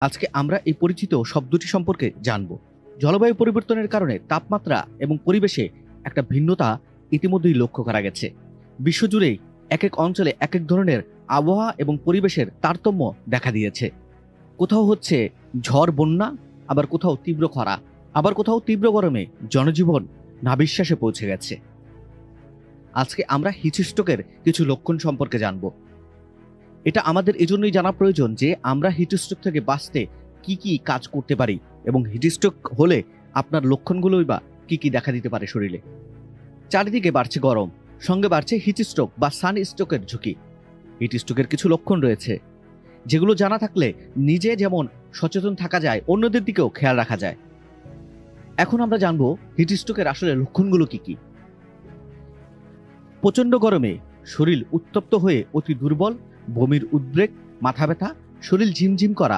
আজকে আমরা এই পরিচিত শব্দটি সম্পর্কে জানব। জলবায়ু পরিবর্তনের কারণে তাপমাত্রা এবং পরিবেশে একটা ভিন্নতা ইতিমধ্যেই লক্ষ্য করা গেছে। বিশ্বজুড়েই এক এক অঞ্চলে এক এক ধরনের আবহাওয়া এবং পরিবেশের তারতম্য দেখা দিয়েছে। কোথাও হচ্ছে ঝড় বন্যা, আবার কোথাও তীব্র খরা, আবার কোথাও তীব্র গরমে জনজীবন নাভিশ্বাসে পৌঁছে গেছে। আজকে আমরা হিটস্ট্রোকের কিছু লক্ষণ সম্পর্কে জানব। এটা আমাদের এজন্যই জানা প্রয়োজন যে আমরা হিটস্ট্রোক থেকে বাঁচতে কি কি কাজ করতে পারি এবং হিটস্ট্রোক হলে আপনার লক্ষণগুলোই বা কি কি দেখা দিতে পারে শরীরে। চারিদিকে বাড়ছে গরম, সঙ্গে বাড়ছে হিটস্ট্রোক বা সানস্ট্রোকের ঝুঁকি। হিটস্ট্রোকের কিছু লক্ষণ রয়েছে যেগুলো জানা থাকলে নিজে যেমন সচেতন থাকা যায়, অন্যদের দিকেও খেয়াল রাখা যায়। এখন আমরা জানবো হিটস্ট্রোকের আসলে লক্ষণগুলো কি কি। প্রচণ্ড গরমে শরীর উত্তপ্ত হয়ে অতি দুর্বল, বমির উদ্বেগ, মাথা ব্যথা, শরীর ঝিমঝিম করা,